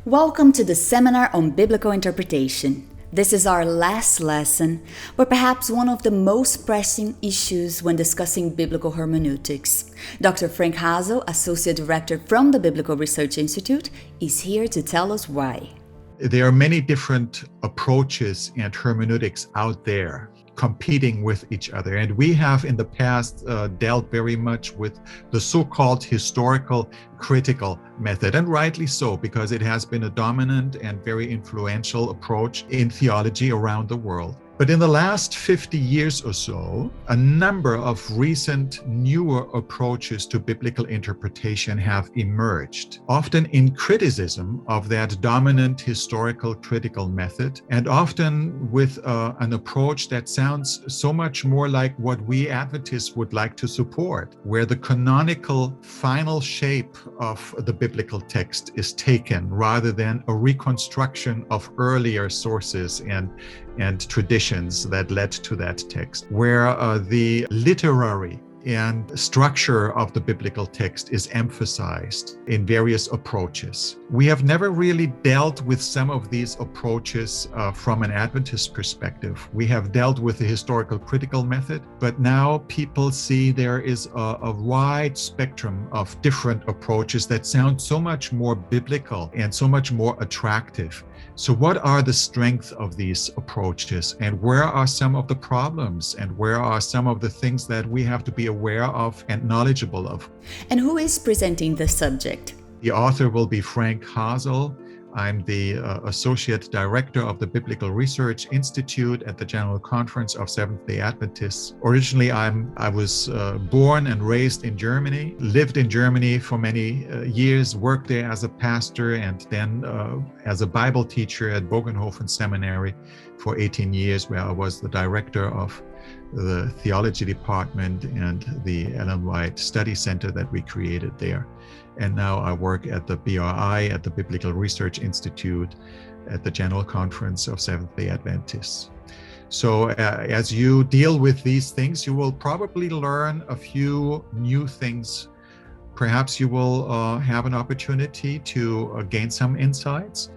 Welcome to the Seminar on Biblical Interpretation. This is our last lesson, but perhaps one of the most pressing issues when discussing biblical hermeneutics. Dr. Frank Hasel, Associate Director from the Biblical Research Institute, is here to tell us why. There are many different approaches and hermeneutics out there competing with each other. And we have in the past dealt very much with the so-called historical critical method, and rightly so, because it has been a dominant and very influential approach in theology around the world. But in the last 50 years or so, a number of recent newer approaches to biblical interpretation have emerged, often in criticism of that dominant historical critical method, and often with an approach that sounds so much more like what we Adventists would like to support, where the canonical final shape of the biblical text is taken rather than a reconstruction of earlier sources and traditions that led to that text, where the literary and structure of the biblical text is emphasized in various approaches. We have never really dealt with some of these approaches from an Adventist perspective. We have dealt with the historical critical method, but now people see there is a wide spectrum of different approaches that sound so much more biblical and so much more attractive. So what are the strengths of these approaches, and where are some of the problems, and where are some of the things that we have to be aware of and knowledgeable of? And who is presenting the subject? The author will be Frank Hasel. I'm the Associate Director of the Biblical Research Institute at the General Conference of Seventh-day Adventists. Originally, I was born and raised in Germany, lived in Germany for many years, worked there as a pastor, and then as a Bible teacher at Bogenhofen Seminary for 18 years, where I was the director of the theology department and the Ellen White Study Center that we created there. And now I work at the BRI, at the Biblical Research Institute, at the General Conference of Seventh-day Adventists. So as you deal with these things, you will probably learn a few new things. Perhaps you will have an opportunity to gain some insights,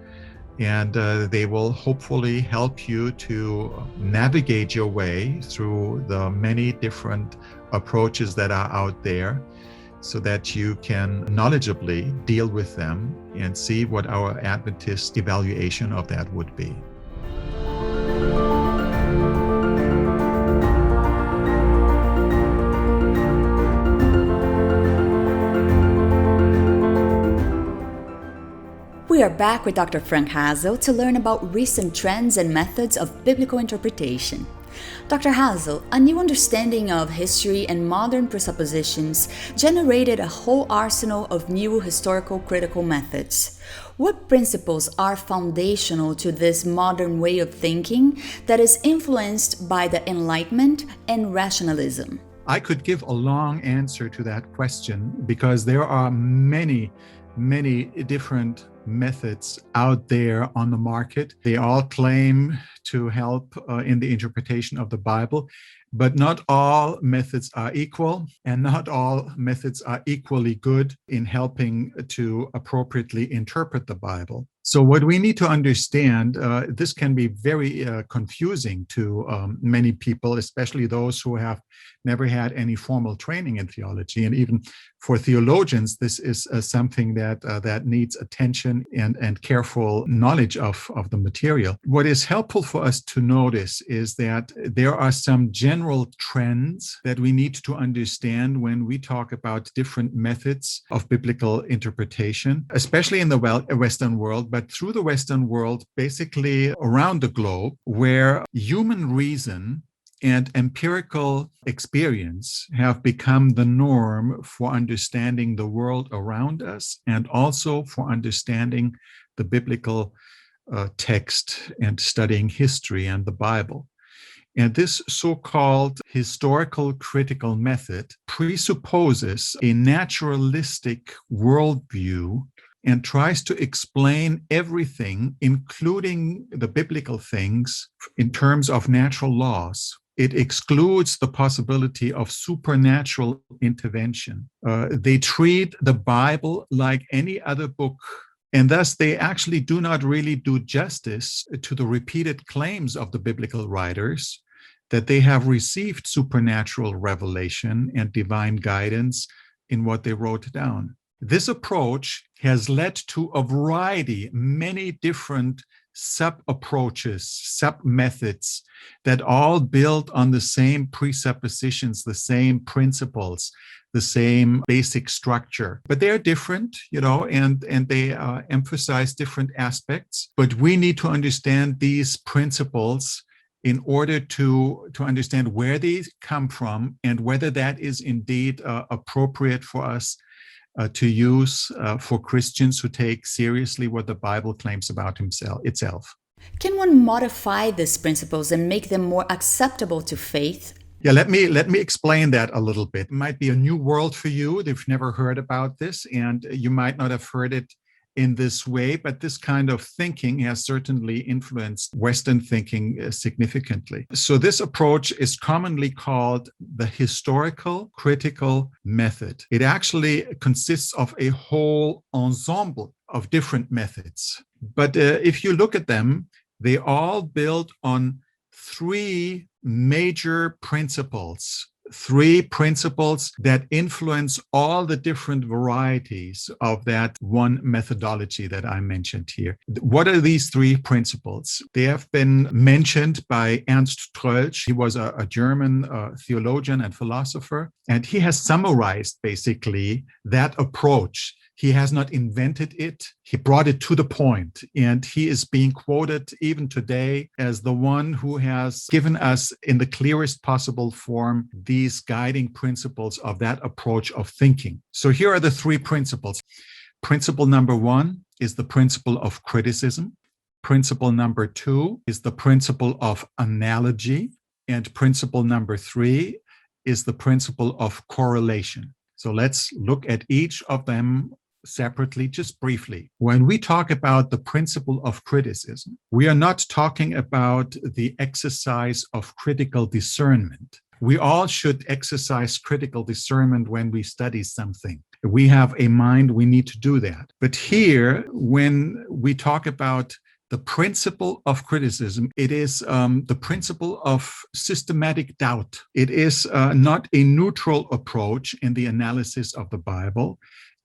and they will hopefully help you to navigate your way through the many different approaches that are out there, so that you can knowledgeably deal with them and see what our Adventist evaluation of that would be. We are back with Dr. Frank Hasel to learn about recent trends and methods of biblical interpretation. Dr. Hasel, a new understanding of history and modern presuppositions generated a whole arsenal of new historical critical methods. What principles are foundational to this modern way of thinking that is influenced by the Enlightenment and rationalism? I could give a long answer to that question because there are many different methods out there on the market. They all claim to help in the interpretation of the Bible, but not all methods are equal, and not all methods are equally good in helping to appropriately interpret the Bible. So what we need to understand, this can be very confusing to many people, especially those who have never had any formal training in theology. And even for theologians, this is something that needs attention and careful knowledge of the material. What is helpful for us to notice is that there are some general trends that we need to understand when we talk about different methods of biblical interpretation, especially in the Western world, but through the Western world, basically around the globe, where human reason and empirical experience have become the norm for understanding the world around us and also for understanding the biblical text and studying history and the Bible. And this so-called historical critical method presupposes a naturalistic worldview and tries to explain everything, including the biblical things, in terms of natural laws. It excludes the possibility of supernatural intervention. They treat the Bible like any other book And thus, they actually do not really do justice to the repeated claims of the biblical writers that they have received supernatural revelation and divine guidance in what they wrote down. This approach has led to a variety, many different sub-approaches, sub-methods that all build on the same presuppositions, the same principles, the same basic structure. But they're different, and they emphasize different aspects. But we need to understand these principles in order to understand where they come from and whether that is indeed appropriate for us to use for Christians who take seriously what the Bible claims about itself. Can one modify these principles and make them more acceptable to faith? Yeah, let me explain that a little bit. It might be a new world for you. They've never heard about this, and you might not have heard it in this way, but this kind of thinking has certainly influenced Western thinking significantly. So this approach is commonly called the historical critical method. It actually consists of a whole ensemble of different methods. But if you look at them, they all build on three major principles. Three principles that influence all the different varieties of that one methodology that I mentioned here. What are these three principles? They have been mentioned by Ernst Troeltsch. He was a German theologian and philosopher, and he has summarized basically that approach. He has not invented it. He brought it to the point, and he is being quoted even today as the one who has given us in the clearest possible form these guiding principles of that approach of thinking. So here are the three principles. Principle number one is the principle of criticism. Principle number two is the principle of analogy. And principle number three is the principle of correlation. So let's look at each of them separately, just briefly. When we talk about the principle of criticism, we are not talking about the exercise of critical discernment. We all should exercise critical discernment when we study something. We have a mind, we need to do that. But here, when we talk about the principle of criticism, it is the principle of systematic doubt. It is not a neutral approach in the analysis of the Bible.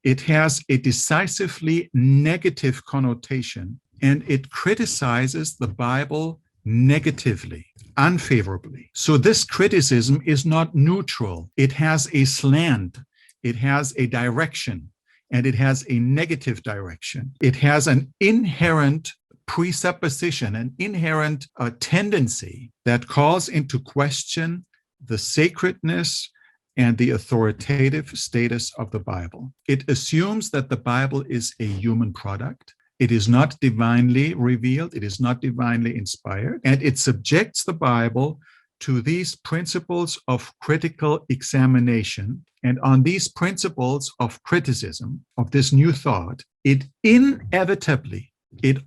It has a decisively negative connotation, and it criticizes the Bible negatively, unfavorably. So this criticism is not neutral. It has a slant, it has a direction, and it has a negative direction. It has an inherent presupposition, an inherent tendency that calls into question the sacredness and the authoritative status of the Bible. It assumes that the Bible is a human product. It is not divinely revealed. It is not divinely inspired. And it subjects the Bible to these principles of critical examination. And on these principles of criticism, of this new thought, it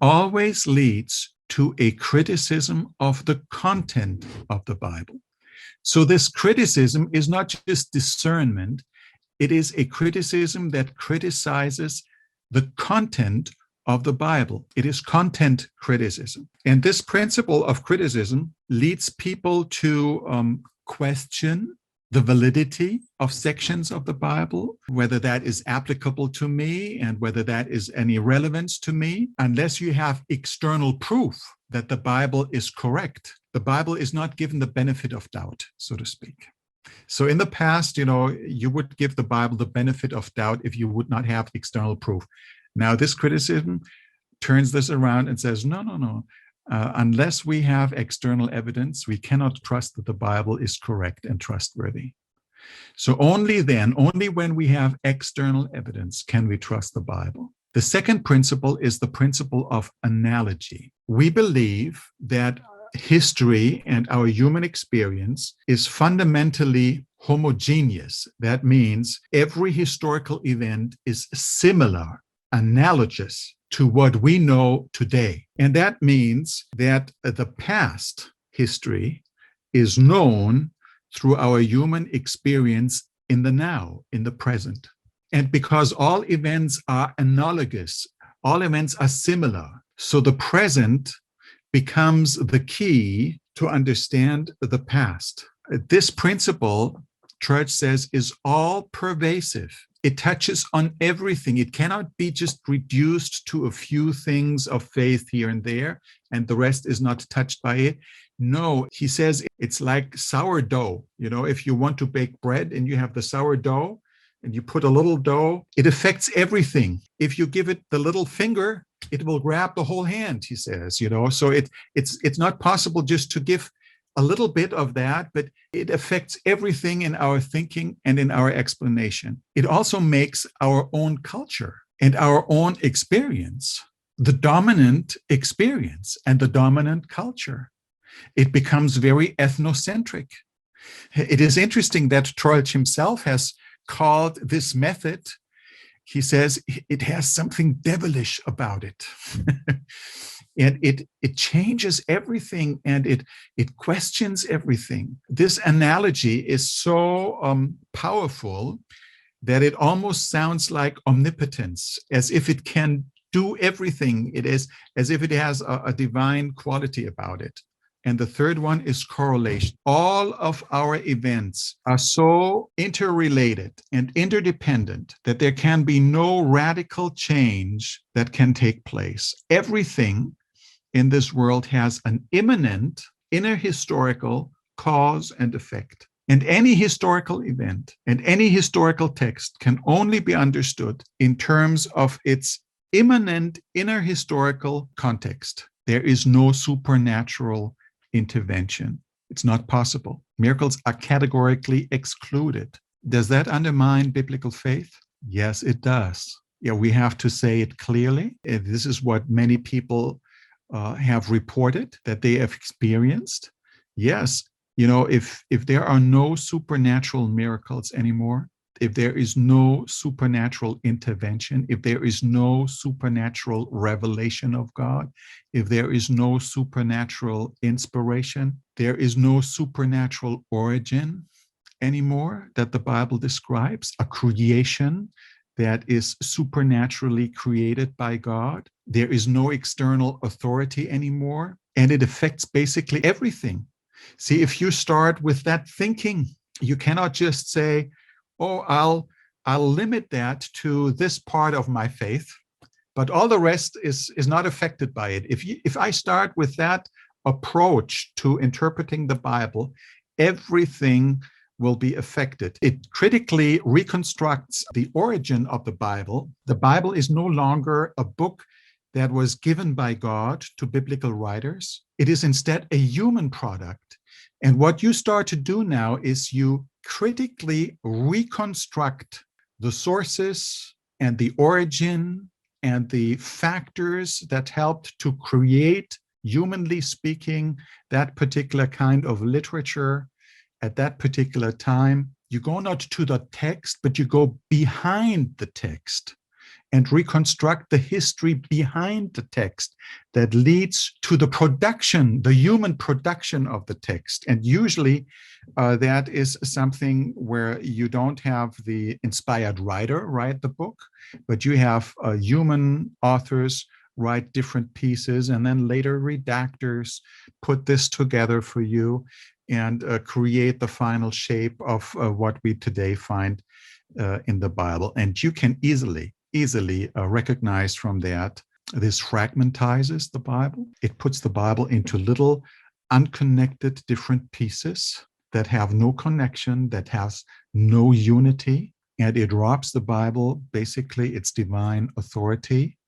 always leads to a criticism of the content of the Bible. So this criticism is not just discernment, it is a criticism that criticizes the content of the Bible. It is content criticism. And this principle of criticism leads people to question the validity of sections of the Bible, whether that is applicable to me and whether that is any relevance to me, unless you have external proof that the Bible is correct. The Bible is not given the benefit of doubt, so to speak. So in the past, you would give the Bible the benefit of doubt if you would not have external proof. Now, this criticism turns this around and says, no. Unless we have external evidence, we cannot trust that the Bible is correct and trustworthy. So only when we have external evidence can we trust the Bible. The second principle is the principle of analogy. We believe that history and our human experience is fundamentally homogeneous. That means every historical event is similar, analogous to what we know today. And that means that the past history is known through our human experience in the now, in the present. And because all events are analogous, All events are similar. So the present becomes the key to understand the past. This principle, Church says, is all pervasive. It touches on everything. It cannot be just reduced to a few things of faith here and there, and the rest is not touched by it. No, he says it's like sourdough. If you want to bake bread and you have the sourdough and you put a little dough, it affects everything. If you give it the little finger, it will grab the whole hand, he says, So it's not possible just to give a little bit of that, but it affects everything in our thinking and in our explanation. It also makes our own culture and our own experience the dominant experience and the dominant culture. It becomes very ethnocentric. It is interesting that Troeltsch himself has called this method, he says, it has something devilish about it. And it changes everything, and it questions everything. This analogy is so powerful that it almost sounds like omnipotence, as if it can do everything. It is as if it has a divine quality about it. And the third one is correlation. All of our events are so interrelated and interdependent that there can be no radical change that can take place. Everything in this world has an immanent inner historical cause and effect. And any historical event and any historical text can only be understood in terms of its immanent inner historical context. There is no supernatural intervention. It's not possible. Miracles are categorically excluded. Does that undermine biblical faith? Yes, it does. Yeah, we have to say it clearly. This is what many people have reported that they have experienced. Yes, if there are no supernatural miracles anymore, if there is no supernatural intervention, if there is no supernatural revelation of God, if there is no supernatural inspiration, there is no supernatural origin anymore that the Bible describes, a creation that is supernaturally created by God. There is no external authority anymore, and it affects basically everything. See, if you start with that thinking, you cannot just say, oh, I'll limit that to this part of my faith, but all the rest is not affected by it. If I start with that approach to interpreting the Bible, everything will be affected. It critically reconstructs the origin of the Bible. The Bible is no longer a book that was given by God to biblical writers. It is instead a human product. And what you start to do now is you critically reconstruct the sources and the origin and the factors that helped to create, humanly speaking, that particular kind of literature at that particular time. You go not to the text, but you go behind the text and reconstruct the history behind the text that leads to the production, the human production of the text. And usually that is something where you don't have the inspired writer write the book, but you have human authors write different pieces, and then later redactors put this together for you and create the final shape of what we today find in the Bible. And you can easily recognize from that, this fragmentizes the Bible. It puts the Bible into little unconnected different pieces that have no connection, that has no unity, and it robs the Bible, basically, its divine authority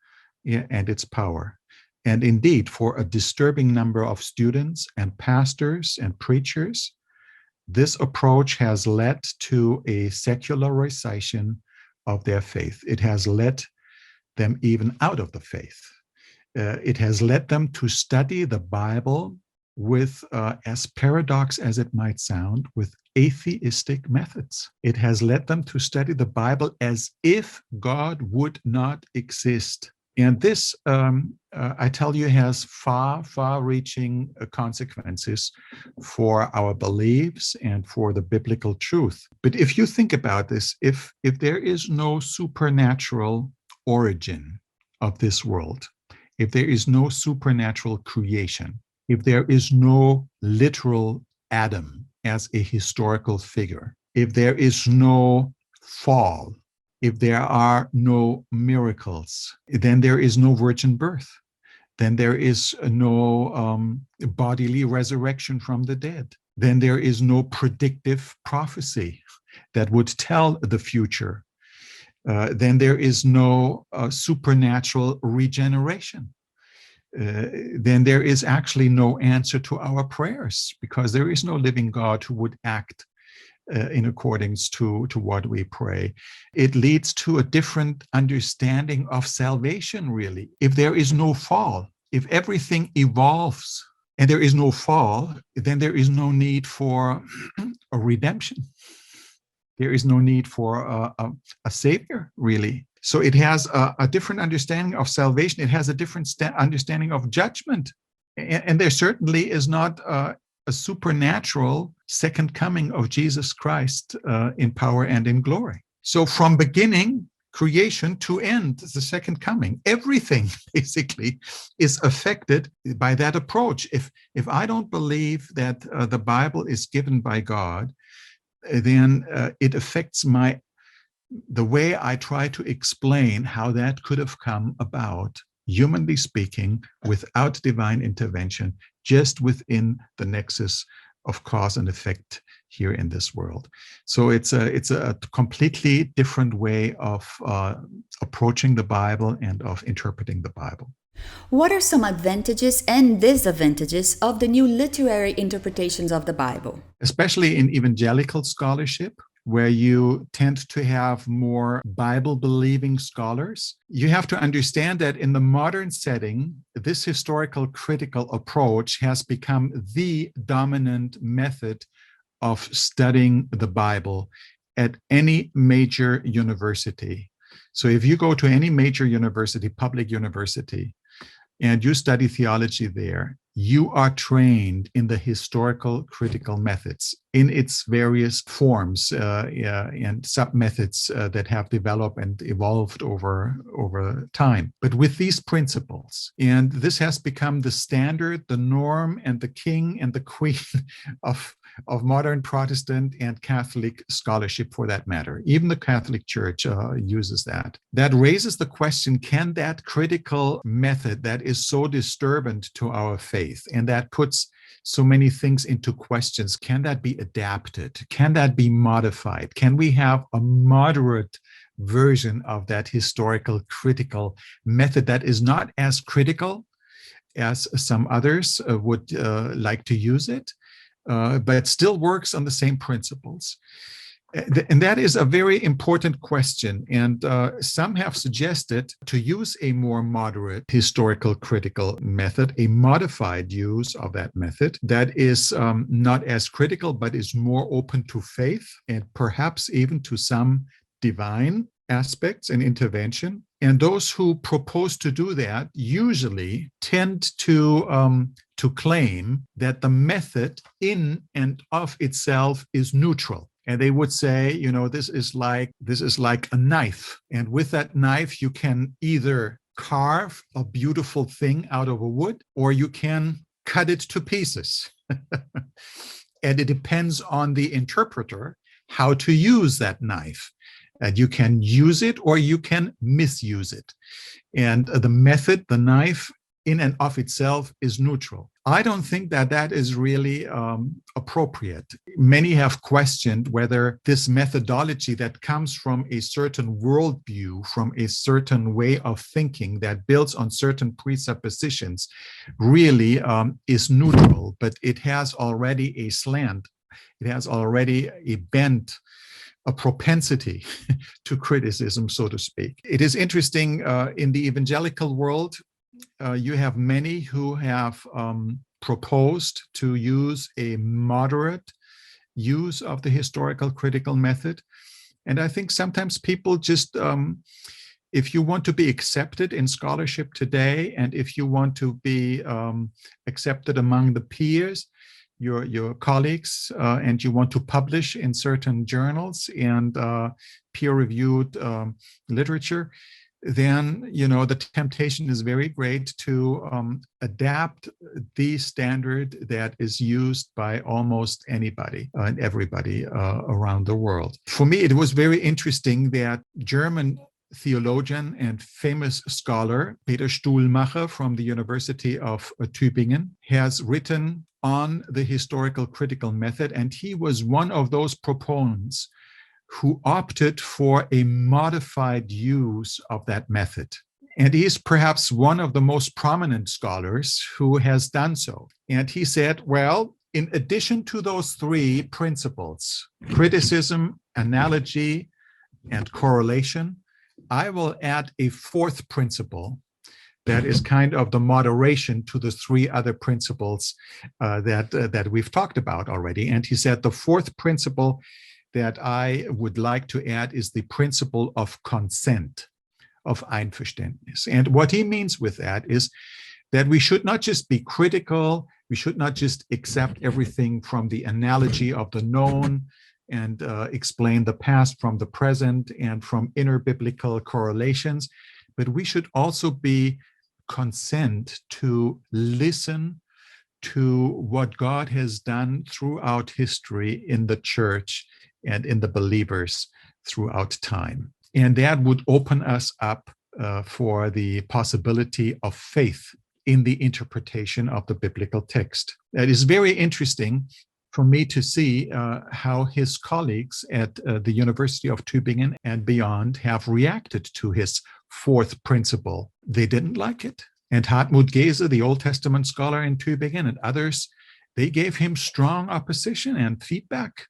and its power. And indeed, for a disturbing number of students and pastors and preachers, this approach has led to a secularization of their faith. It has led them even out of the faith. It has led them to study the Bible with, as paradox as it might sound, with atheistic methods. It has led them to study the Bible as if God would not exist. And this, I tell you, has far-reaching consequences for our beliefs and for the biblical truth. But if you think about this, if there is no supernatural origin of this world, if there is no supernatural creation, if there is no literal Adam as a historical figure, if there is no fall, if there are no miracles, then there is no virgin birth. Then there is no bodily resurrection from the dead. Then there is no predictive prophecy that would tell the future. Then there is no supernatural regeneration. Then there is actually no answer to our prayers, because there is no living God who would act in accordance to what we pray. It leads to a different understanding of salvation, really. If there is no fall, if everything evolves and there is no fall, then there is no need for a redemption. There is no need for a savior, really. So it has a different understanding of salvation. It has a different understanding of judgment. And there certainly is not a supernatural second coming of Jesus Christ in power and in glory. So from beginning, creation, to end, the second coming, everything basically is affected by that approach. If I don't believe that the Bible is given by God, then it affects the way I try to explain how that could have come about, humanly speaking, without divine intervention, just within the nexus of cause and effect here in this world. So it's a completely different way of approaching the Bible and of interpreting the Bible. What are some advantages and disadvantages of the new literary interpretations of the Bible? Especially in evangelical scholarship, where you tend to have more Bible-believing scholars, you have to understand that in the modern setting, this historical critical approach has become the dominant method of studying the Bible at any major university. So if you go to any major university, public university, and you study theology there, you are trained in the historical critical methods in its various forms and sub-methods that have developed and evolved over time, but with these principles. And this has become the standard, the norm, and the king and the queen of modern Protestant and Catholic scholarship, for that matter. Even the Catholic Church uses that. That raises the question, can that critical method that is so disturbant to our faith and that puts so many things into questions, can that be adapted? Can that be modified? Can we have a moderate version of that historical critical method that is not as critical as some others would like to use it, but still works on the same principles? And that is a very important question. And some have suggested to use a more moderate historical critical method, a modified use of that method that is not as critical, but is more open to faith and perhaps even to some divine aspects and intervention. And those who propose to do that usually tend to claim that the method in and of itself is neutral. And they would say, this is like a knife. And with that knife, you can either carve a beautiful thing out of a wood, or you can cut it to pieces. And it depends on the interpreter how to use that knife. And you can use it or you can misuse it. And the method, the knife, in and of itself is neutral. I don't think that is really appropriate. Many have questioned whether this methodology that comes from a certain worldview, from a certain way of thinking that builds on certain presuppositions, really is neutral, but it has already a slant. It has already a bent, a propensity to criticism, so to speak. It is interesting in the evangelical world, you have many who have proposed to use a moderate use of the historical critical method. And I think sometimes people just, if you want to be accepted in scholarship today, and if you want to be accepted among the peers, your colleagues, and you want to publish in certain journals and peer-reviewed literature, then, the temptation is very great to adapt the standard that is used by almost anybody and everybody around the world. For me, it was very interesting that German theologian and famous scholar Peter Stuhlmacher from the University of Tübingen has written on the historical critical method, and he was one of those proponents who opted for a modified use of that method. And he is perhaps one of the most prominent scholars who has done so. And he said, well, in addition to those three principles, criticism, analogy, and correlation, I will add a fourth principle that is kind of the moderation to the three other principles that we've talked about already. And he said the fourth principle that I would like to add is the principle of consent, of Einverständnis. And what he means with that is that we should not just be critical, we should not just accept everything from the analogy of the known and explain the past from the present and from inner biblical correlations, but we should also be consent to listen to what God has done throughout history in the church and in the believers throughout time. And that would open us up for the possibility of faith in the interpretation of the biblical text. It is very interesting for me to see how his colleagues at the University of Tübingen and beyond have reacted to his fourth principle. They didn't like it. And Hartmut Gese, the Old Testament scholar in Tübingen, and others, they gave him strong opposition and feedback.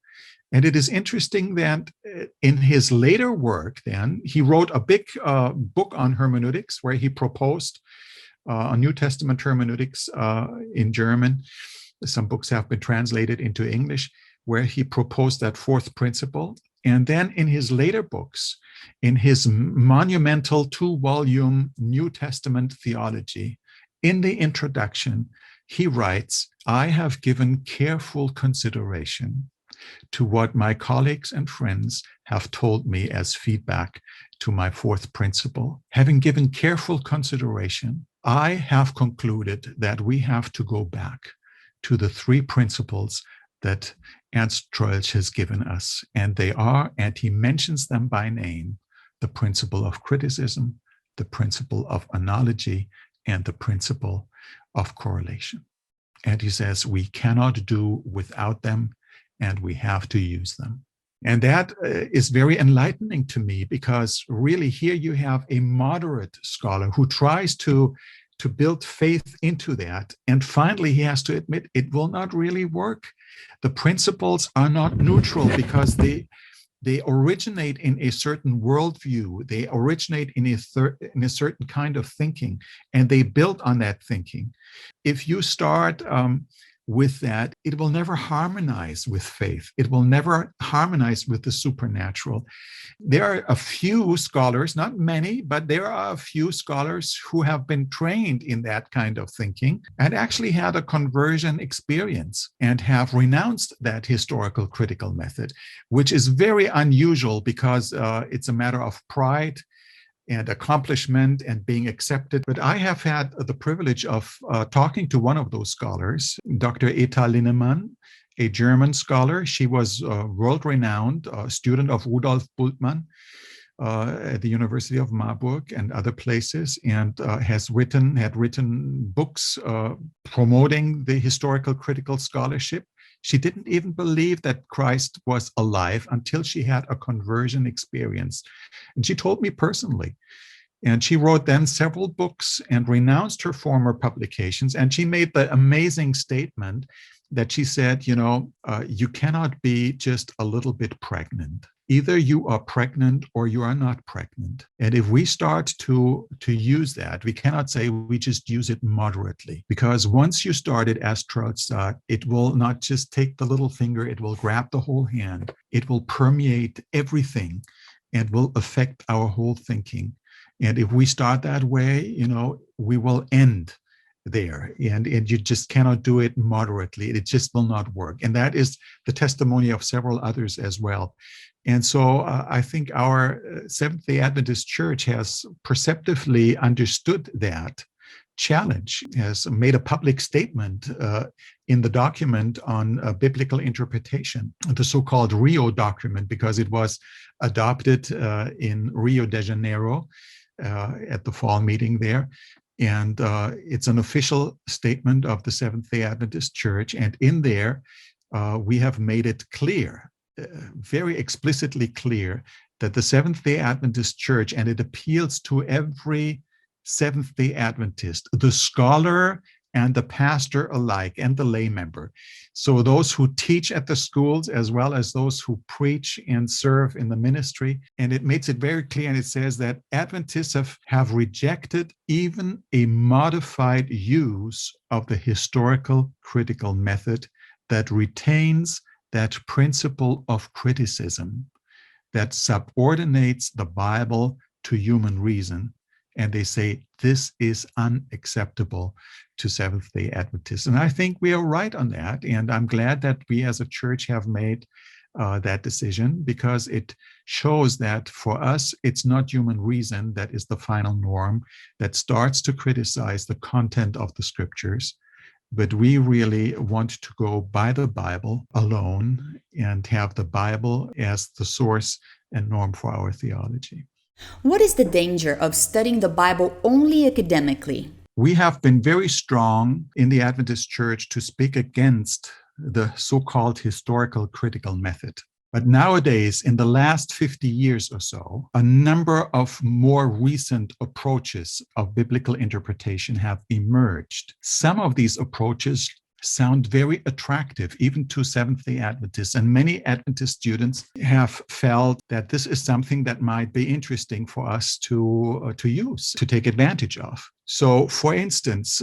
And it is interesting that in his later work, then, he wrote a big book on hermeneutics where he proposed a New Testament hermeneutics in German. Some books have been translated into English, where he proposed that fourth principle. And then in his later books, in his monumental 2-volume New Testament theology, in the introduction, he writes, I have given careful consideration to what my colleagues and friends have told me as feedback to my fourth principle. Having given careful consideration, I have concluded that we have to go back to the three principles that Ernst Troeltsch has given us. And they are, and he mentions them by name, the principle of criticism, the principle of analogy, and the principle of correlation. And he says we cannot do without them, and we have to use them. And that is very enlightening to me, because really here you have a moderate scholar who tries to build faith into that. And finally, he has to admit it will not really work. The principles are not neutral because they originate in a certain worldview. They originate in a certain kind of thinking, and they build on that thinking. If you start with that, it will never harmonize with faith. It will never harmonize with the supernatural. There are a few scholars, not many, but there are a few scholars who have been trained in that kind of thinking and actually had a conversion experience and have renounced that historical critical method, which is very unusual because it's a matter of pride and accomplishment and being accepted. But I have had the privilege of talking to one of those scholars, Dr. Eta Linnemann, a German scholar. She was world-renowned, a student of Rudolf Bultmann at the University of Marburg and other places, and had written books promoting the historical critical scholarship. She didn't even believe that Christ was alive until she had a conversion experience. And she told me personally. And she wrote then several books and renounced her former publications. And she made the amazing statement that she said, you cannot be just a little bit pregnant. Either you are pregnant or you are not pregnant. And if we start to use that, we cannot say we just use it moderately, because once you start it, as Troeltsch, it will not just take the little finger, it will grab the whole hand. It will permeate everything and will affect our whole thinking. And if we start that way, we will end there, and you just cannot do it moderately. It just will not work. And that is the testimony of several others as well. And so I think our Seventh-day Adventist Church has perceptively understood that challenge, has made a public statement in the document on biblical interpretation, the so-called Rio document, because it was adopted in Rio de Janeiro at the fall meeting there. And it's an official statement of the Seventh-day Adventist Church. And in there, we have made it clear, very explicitly clear, that the Seventh-day Adventist Church, and it appeals to every Seventh-day Adventist, the scholar and the pastor alike, and the lay member. So those who teach at the schools, as well as those who preach and serve in the ministry. And it makes it very clear, and it says that Adventists have rejected even a modified use of the historical critical method that retains that principle of criticism that subordinates the Bible to human reason. And they say this is unacceptable to Seventh-day Adventists. And I think we are right on that. And I'm glad that we as a church have made that decision, because it shows that for us, it's not human reason that is the final norm that starts to criticize the content of the scriptures. But we really want to go by the Bible alone and have the Bible as the source and norm for our theology. What is the danger of studying the Bible only academically? We have been very strong in the Adventist Church to speak against the so-called historical critical method. But nowadays, in the last 50 years or so, a number of more recent approaches of biblical interpretation have emerged. Some of these approaches sound very attractive, even to Seventh-day Adventists. And many Adventist students have felt that this is something that might be interesting for us to use, to take advantage of. So, for instance,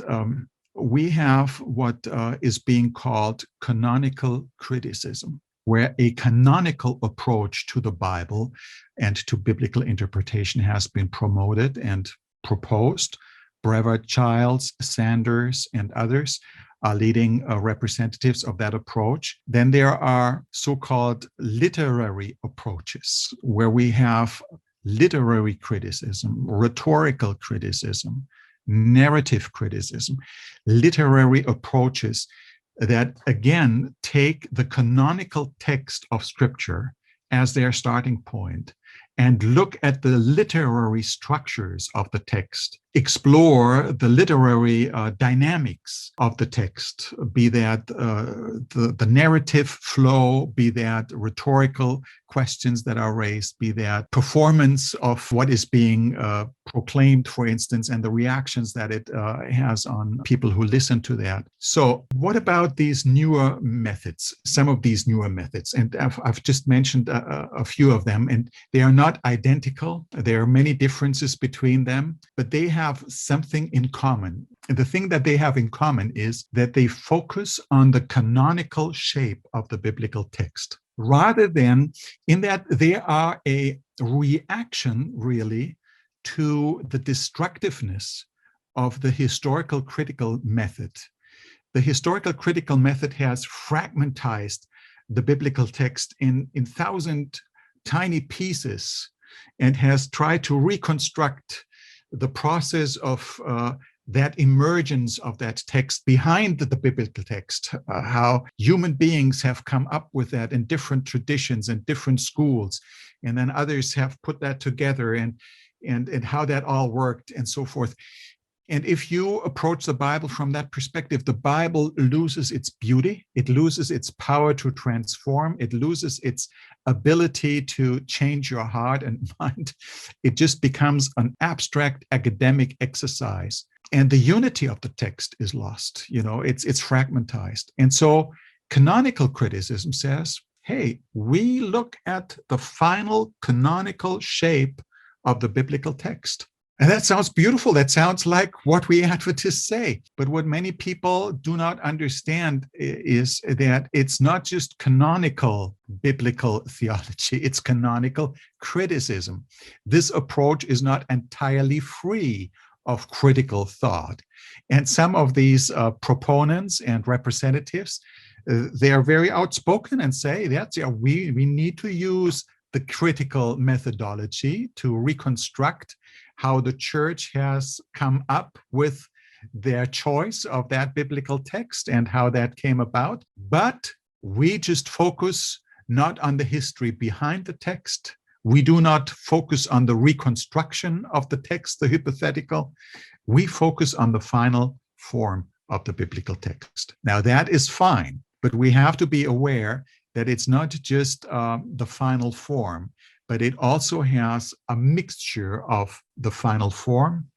we have what is being called canonical criticism, where a canonical approach to the Bible and to biblical interpretation has been promoted and proposed. Brevard Childs, Sanders, and others are leading representatives of that approach. Then there are so-called literary approaches, where we have literary criticism, rhetorical criticism, narrative criticism, literary approaches that, again, take the canonical text of Scripture as their starting point and look at the literary structures of the text, explore the literary dynamics of the text, be that the narrative flow, be that rhetorical questions that are raised, be that performance of what is being proclaimed, for instance, and the reactions that it has on people who listen to that. So what about these newer methods, some of these newer methods? And I've just mentioned a few of them, and they are not identical. There are many differences between them, but they have something in common. And the thing that they have in common is that they focus on the canonical shape of the biblical text, rather than in that they are a reaction, really, to the destructiveness of the historical critical method. The historical critical method has fragmentized the biblical text in 1,000 tiny pieces and has tried to reconstruct the process of that emergence of that text behind the biblical text, how human beings have come up with that in different traditions and different schools, and then others have put that together and how that all worked and so forth. And if you approach the Bible from that perspective, the Bible loses its beauty, it loses its power to transform, it loses its ability to change your heart and mind. It just becomes an abstract academic exercise. And the unity of the text is lost, it's fragmentized. And so canonical criticism says, hey, we look at the final canonical shape of the biblical text. And that sounds beautiful. That sounds like what we Adventists say. But what many people do not understand is that it's not just canonical biblical theology, it's canonical criticism. This approach is not entirely free of critical thought. And some of these proponents and representatives, they are very outspoken and say that we need to use the critical methodology to reconstruct how the church has come up with their choice of that biblical text and how that came about. But we just focus not on the history behind the text. We do not focus on the reconstruction of the text, the hypothetical. We focus on the final form of the biblical text. Now, that is fine, but we have to be aware that it's not just the final form, but it also has a mixture of the final form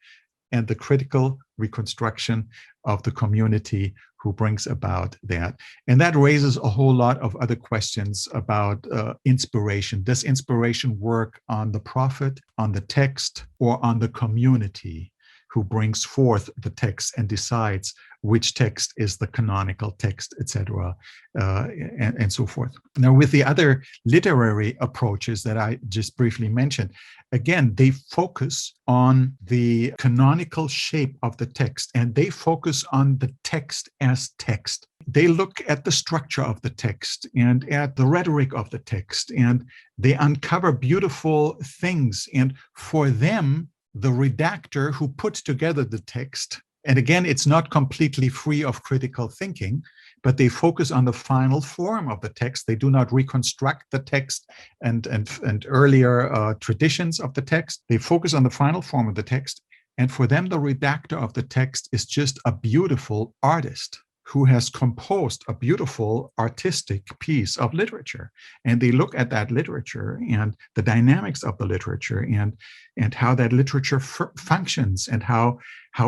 and the critical reconstruction of the community who brings about that. And that raises a whole lot of other questions about inspiration. Does inspiration work on the prophet, on the text, or on the community who brings forth the text and decides which text is the canonical text, etc., and so forth. Now, with the other literary approaches that I just briefly mentioned, again, they focus on the canonical shape of the text, and they focus on the text as text. They look at the structure of the text and at the rhetoric of the text, and they uncover beautiful things. And for them, the redactor who put together the text, and again, it's not completely free of critical thinking, but they focus on the final form of the text. They do not reconstruct the text and earlier traditions of the text. They focus on the final form of the text. And for them, the redactor of the text is just a beautiful artist who has composed a beautiful artistic piece of literature. And they look at that literature and the dynamics of the literature and how that literature functions and how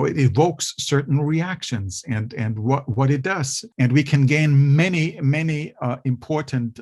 it evokes certain reactions and what it does. And we can gain many important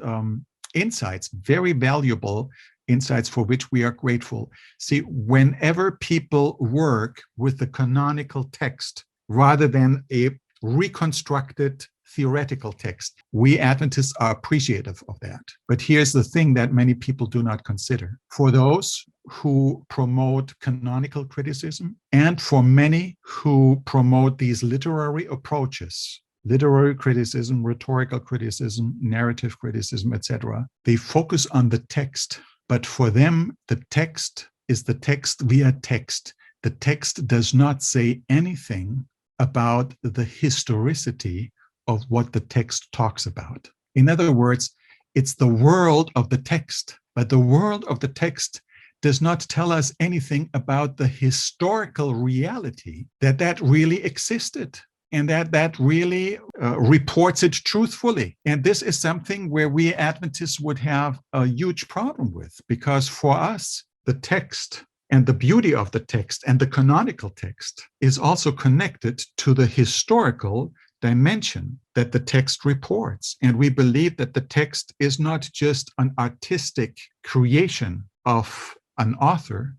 insights, very valuable insights for which we are grateful. See, whenever people work with the canonical text rather than a reconstructed theoretical text, we Adventists are appreciative of that. But here's the thing that many people do not consider. For those who promote canonical criticism, and for many who promote these literary approaches, literary criticism, rhetorical criticism, narrative criticism, etc., they focus on the text. But for them, the text is the text via text. The text does not say anything about the historicity of what the text talks about. In other words, it's the world of the text, but the world of the text does not tell us anything about the historical reality that really existed and that really reports it truthfully. And this is something where we Adventists would have a huge problem with, because for us, the text and the beauty of the text and the canonical text is also connected to the historical dimension that the text reports. And we believe that the text is not just an artistic creation of an author,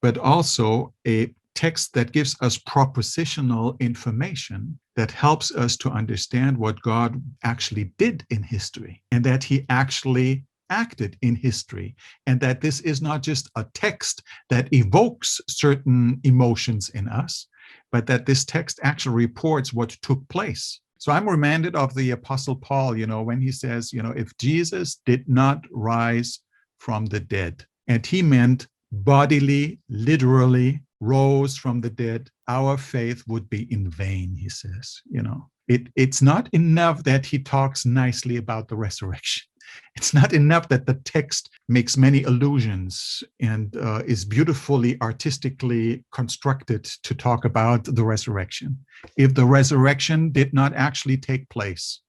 but also a text that gives us propositional information that helps us to understand what God actually did in history, and that he actually acted in history, and that this is not just a text that evokes certain emotions in us, but that this text actually reports what took place. So I'm reminded of the Apostle Paul, when he says, if Jesus did not rise from the dead, and he meant bodily, literally rose from the dead, our faith would be in vain, he says. It's not enough that he talks nicely about the resurrection. It's not enough that the text makes many allusions and is beautifully artistically constructed to talk about the resurrection. If the resurrection did not actually take place,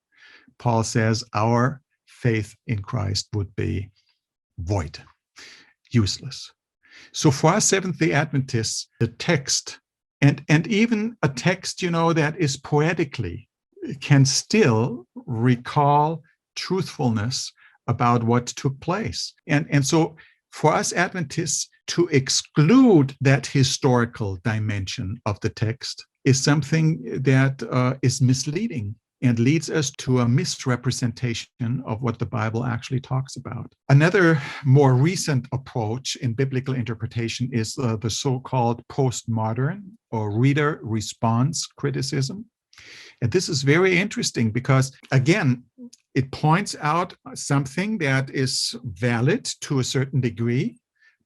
Paul says our faith in Christ would be void, useless. So for us Seventh-day Adventists, the text, and even a text, that is poetically, can still recall truthfulness about what took place. And so for us Adventists, to exclude that historical dimension of the text is something that is misleading and leads us to a misrepresentation of what the Bible actually talks about. Another more recent approach in biblical interpretation is the so-called postmodern or reader response criticism. And this is very interesting because, again, It points out something that is valid to a certain degree,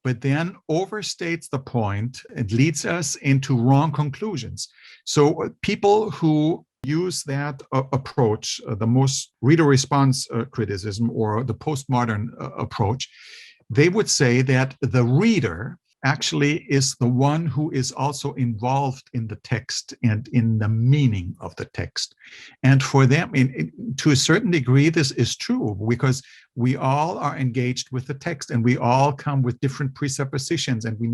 but then overstates the point and leads us into wrong conclusions. So people who use that approach, the most reader response criticism or the postmodern approach, they would say that the reader actually is the one who is also involved in the text and in the meaning of the text. And for them, to a certain degree, this is true because we all are engaged with the text and we all come with different presuppositions, and we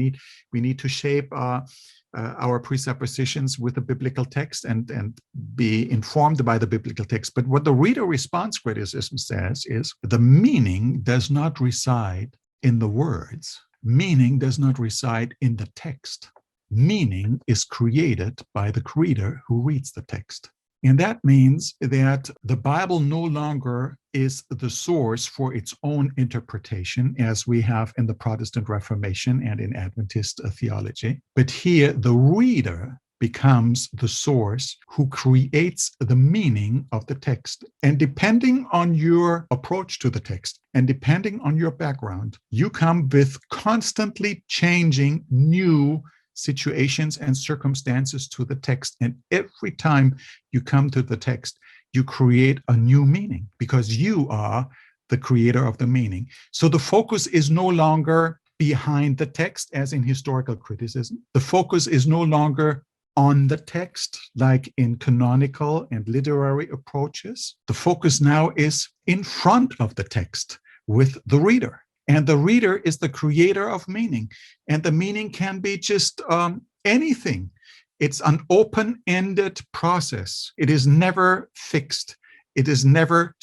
need to shape our presuppositions with the biblical text and be informed by the biblical text. But what the reader response criticism says is the meaning does not reside in the words. Meaning does not reside in the text. Meaning is created by the reader who reads the text. And that means that the Bible no longer is the source for its own interpretation, as we have in the Protestant Reformation and in Adventist theology. But here, the reader becomes the source who creates the meaning of the text. And depending on your approach to the text and depending on your background, you come with constantly changing new situations and circumstances to the text. And every time you come to the text, you create a new meaning because you are the creator of the meaning. So the focus is no longer behind the text, as in historical criticism. The focus is no longer on the text, like in canonical and literary approaches. The focus now is in front of the text with the reader. And the reader is the creator of meaning. And the meaning can be just anything. It's an open-ended process. It is never fixed. It is never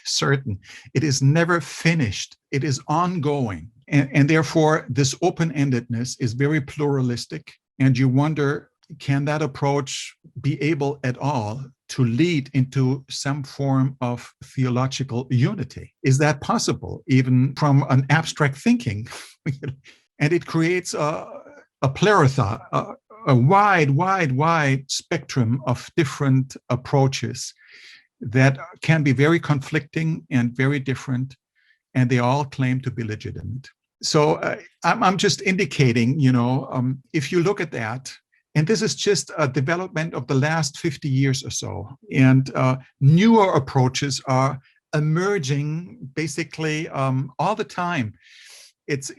certain. It is never finished. It is ongoing. And therefore, this open-endedness is very pluralistic. And you wonder, can that approach be able at all to lead into some form of theological unity? Is that possible, even from an abstract thinking? And it creates a plethora, a wide spectrum of different approaches that can be very conflicting and very different, and they all claim to be legitimate. So I'm just indicating, if you look at that, and this is just a development of the last 50 years or so. And newer approaches are emerging basically all the time. It's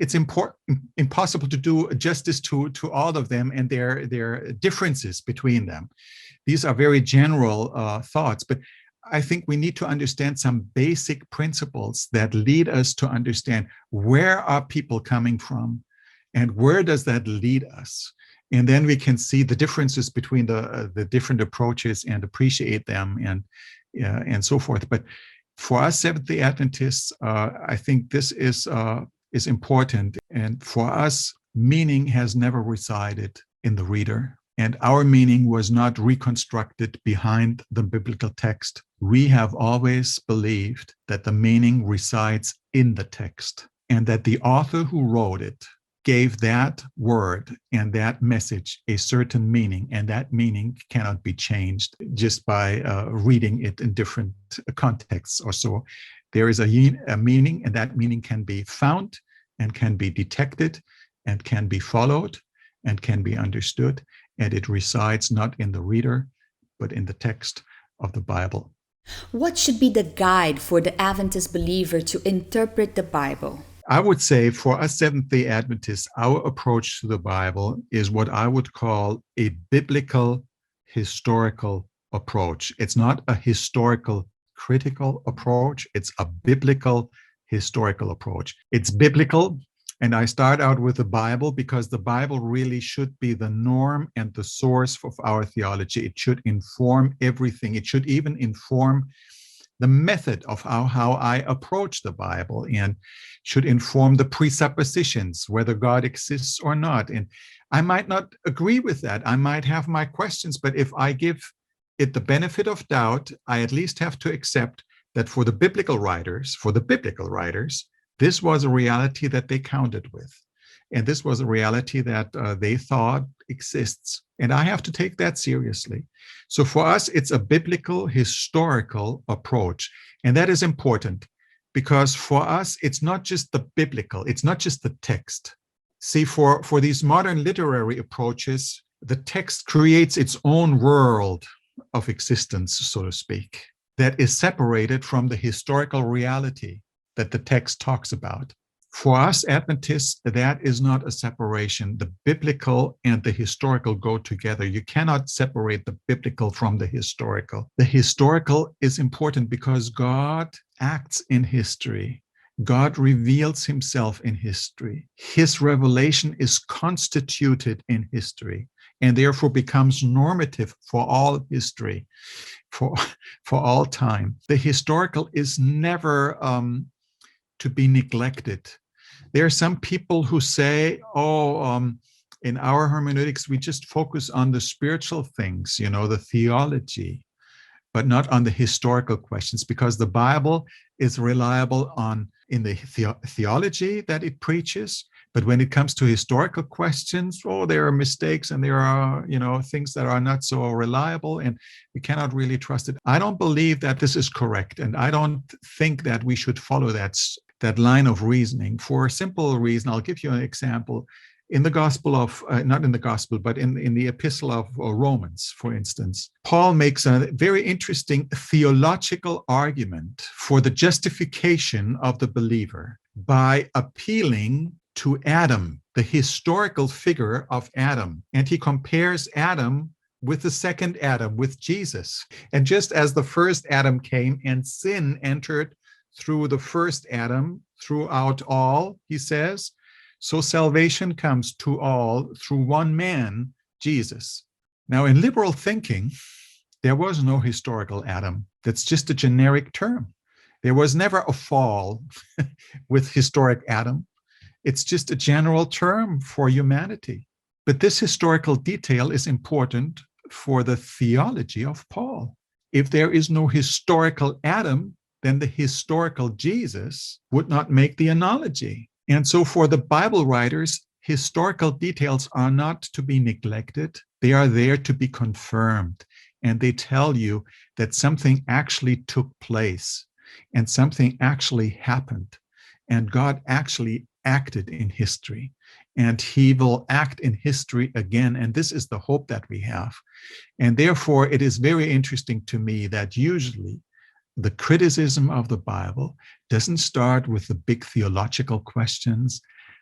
impossible to do justice to all of them and their differences between them. These are very general thoughts, but I think we need to understand some basic principles that lead us to understand where are people coming from and where does that lead us. And then we can see the differences between the different approaches and appreciate them and so forth. But for us Seventh-day Adventists, I think this is important. And for us, meaning has never resided in the reader. And our meaning was not reconstructed behind the biblical text. We have always believed that the meaning resides in the text and that the author who wrote it gave that word and that message a certain meaning, and that meaning cannot be changed just by reading it in different contexts or so. There is a meaning, and that meaning can be found and can be detected and can be followed and can be understood, and it resides not in the reader, but in the text of the Bible. What should be the guide for the Adventist believer to interpret the Bible? I would say for us Seventh-day Adventists, our approach to the Bible is what I would call a biblical historical approach. It's not a historical critical approach. It's a biblical historical approach. It's biblical. And I start out with the Bible because the Bible really should be the norm and the source of our theology. It should inform everything. It should even inform the method of how I approach the Bible, and should inform the presuppositions, whether God exists or not. And I might not agree with that. I might have my questions, but if I give it the benefit of doubt, I at least have to accept that for the biblical writers, this was a reality that they counted with. And this was a reality that they thought exists. And I have to take that seriously. So for us, it's a biblical historical approach. And that is important because for us, it's not just the biblical, it's not just the text. See, for these modern literary approaches, the text creates its own world of existence, so to speak, that is separated from the historical reality that the text talks about. For us Adventists, that is not a separation. The biblical and the historical go together. You cannot separate the biblical from the historical. The historical is important because God acts in history. God reveals himself in history. His revelation is constituted in history and therefore becomes normative for all history, for all time. The historical is never to be neglected. There are some people who say, in our hermeneutics, we just focus on the spiritual things, the theology, but not on the historical questions, because the Bible is reliable in the theology that it preaches. But when it comes to historical questions, there are mistakes and there are, things that are not so reliable and we cannot really trust it. I don't believe that this is correct. And I don't think that we should follow that line of reasoning for a simple reason. I'll give you an example. In the Gospel of, not in the Gospel, but in the Epistle of Romans, for instance, Paul makes a very interesting theological argument for the justification of the believer by appealing to Adam, the historical figure of Adam. And he compares Adam with the second Adam, with Jesus. And just as the first Adam came and sin entered through the first Adam, throughout all, he says, so salvation comes to all through one man, Jesus. Now, in liberal thinking, there was no historical Adam. That's just a generic term. There was never a fall with historic Adam. It's just a general term for humanity. But this historical detail is important for the theology of Paul. If there is no historical Adam, then the historical Jesus would not make the analogy. And so for the Bible writers, historical details are not to be neglected. They are there to be confirmed. And they tell you that something actually took place and something actually happened. And God actually acted in history. And he will act in history again. And this is the hope that we have. And therefore, it is very interesting to me that usually the criticism of the Bible doesn't start with the big theological questions.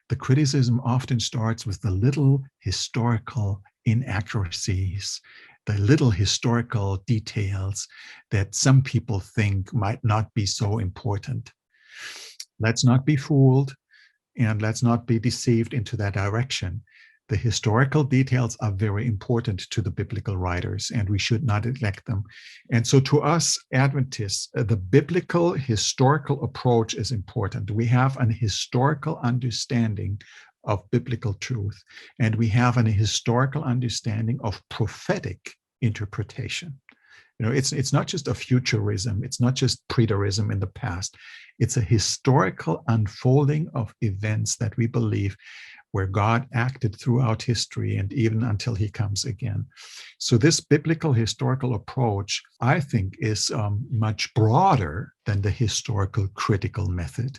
The criticism often starts with the little historical inaccuracies, the little historical details that some people think might not be so important. Let's not be fooled and let's not be deceived into that direction. The historical details are very important to the biblical writers, and we should not neglect them. And so to us Adventists, the biblical historical approach is important. We have an historical understanding of biblical truth, and we have an historical understanding of prophetic interpretation. It's not just a futurism, it's not just preterism in the past. It's a historical unfolding of events that we believe where God acted throughout history and even until he comes again. So this biblical historical approach, I think, is much broader than the historical critical method,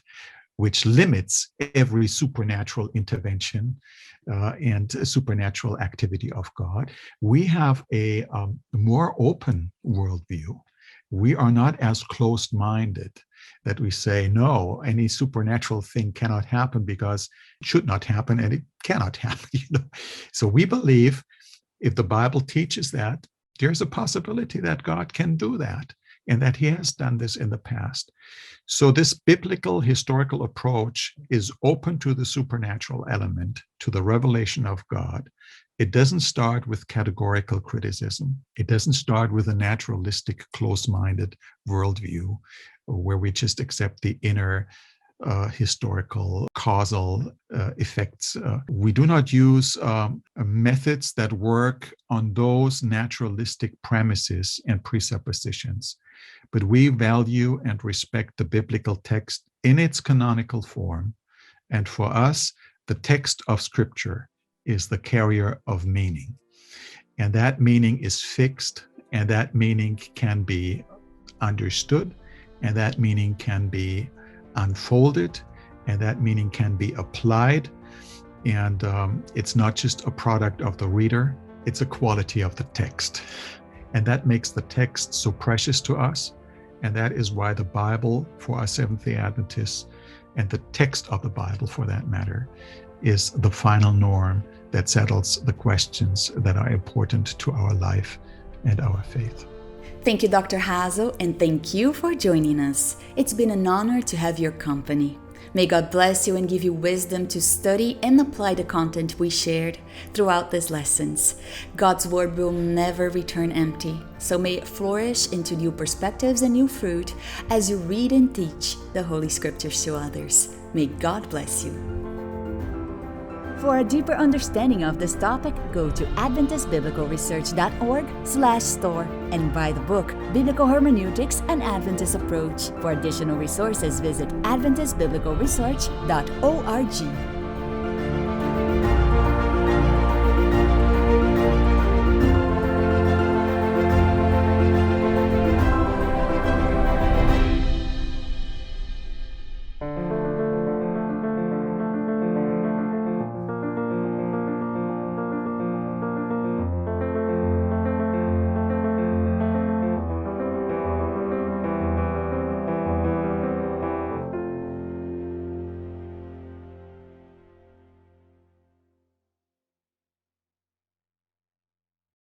which limits every supernatural intervention and supernatural activity of God. We have a more open worldview. We are not as closed-minded that we say, no, any supernatural thing cannot happen because it should not happen and it cannot happen. So we believe if the Bible teaches that, there's a possibility that God can do that and that he has done this in the past. So this biblical historical approach is open to the supernatural element, to the revelation of God. It doesn't start with categorical criticism. It doesn't start with a naturalistic, close-minded worldview where we just accept the inner historical causal effects. We do not use methods that work on those naturalistic premises and presuppositions, but we value and respect the biblical text in its canonical form. And for us, the text of Scripture is the carrier of meaning. And that meaning is fixed, and that meaning can be understood, and that meaning can be unfolded, and that meaning can be applied. And it's not just a product of the reader, it's a quality of the text. And that makes the text so precious to us. And that is why the Bible for us Seventh-day Adventists, and the text of the Bible for that matter, is the final norm that settles the questions that are important to our life and our faith. Thank you, Dr. Hasel, and thank you for joining us. It's been an honor to have your company. May God bless you and give you wisdom to study and apply the content we shared throughout these lessons. God's Word will never return empty, so may it flourish into new perspectives and new fruit as you read and teach the Holy Scriptures to others. May God bless you. For a deeper understanding of this topic, go to AdventistBiblicalResearch.org/store and buy the book Biblical Hermeneutics: An Adventist Approach. For additional resources, visit AdventistBiblicalResearch.org.